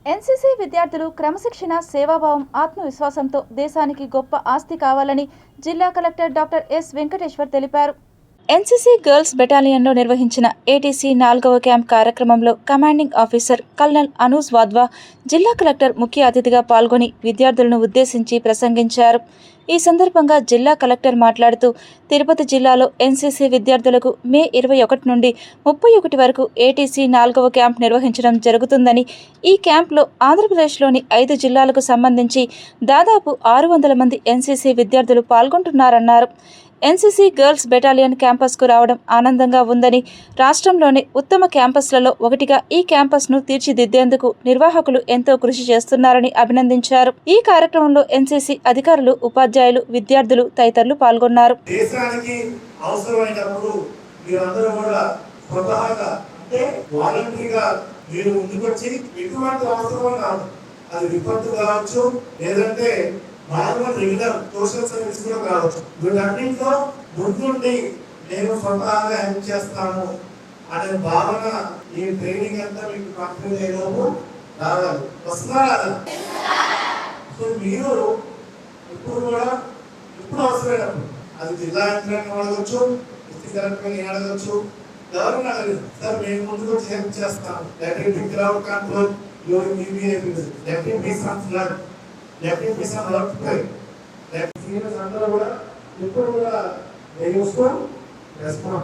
NCC విద్యార్థులు క్రమశిక్షణ, సేవాభావం, ఆత్మవిశ్వాసంతో దేశానికి గొప్ప ఆస్తి కావాలని జిల్లా కలెక్టర్ డాక్టర్ ఎస్ వెంకటేశ్వర్ తెలిపారు. ఎన్సీసీ గర్ల్స్ బెటాలియన్లో నిర్వహించిన ఏటీసీ 4వ క్యాంప్ కార్యక్రమంలో commanding officer colonel Anoos Wadhwa జిల్లా కలెక్టర్ ముఖ్య అతిథిగా పాల్గొని విద్యార్థులను ఉద్దేశించి ప్రసంగించారు. ఈ సందర్భంగా జిల్లా కలెక్టర్ మాట్లాడుతూ తిరుపతి జిల్లాలో ఎన్సీసీ విద్యార్థులకు మే 21 నుండి 31 వరకు ఏటీసీ 4వ క్యాంప్ నిర్వహించడం జరుగుతుందని, ఈ క్యాంప్లో ఆంధ్రప్రదేశ్లోని 5 జిల్లాలకు సంబంధించి దాదాపు 600 మంది ఎన్సీసీ విద్యార్థులు పాల్గొంటున్నారన్నారు. ఎన్సీసీ గర్ల్స్ బెటాలియన్ క్యాంపస్కు రావడం ఆనందంగా ఉందని, రాష్ట్రంలోని ఉత్తమ క్యాంపస్లలో ఒకటిగా ఈ క్యాంపస్ను తీర్చిదిద్దేందుకు నిర్వాహకులు ఎంతో కృషి చేస్తున్నారని అభినందించారు. ఈ కార్యక్రమంలో ఎన్సీసీ అధికారులు, ఉపాధ్యాయులు, విద్యార్థులు తదితరులు పాల్గొన్నారు. దేశానికి అవసరమైనప్పుడు మీరందరూ కూడా స్వతహాగా అంటే వాలంటరీగా మీరు ముందుకొచ్చి ఎటువంటి అవసరం కాదు, అది విపత్తు కావచ్చు, లేదంటే నార్మల్ రెగ్యులర్ సోషల్ సర్వీస్ కూడా కావచ్చు, వీటన్నింటిలో ముందుండి నేను స్వతహాగా హెల్ప్ చేస్తాను అనే భావన ఈ ట్రైనింగ్ అంతా మీకు కంప్లీట్ అయ్యేలోపు రావాలి. వస్తున్నారా? సో మీరు ఇప్పుడు కూడా ఎప్పుడు అవసరమైనప్పుడు అది జిల్లా యంత్రాంగం అడగచ్చు, డిస్ట్రిక్ట్ కలెక్టర్ అడగచ్చు, ఎవరైనా అడగదు. సార్ మేము ముందుకు వచ్చి హెల్ప్ చేస్తాను. Let it be crowd control, your let it be some flood, let it be some earthquake, let serious అందరూ కూడా ఇప్పుడు కూడా దే యూస్ టు రెస్పాండ్.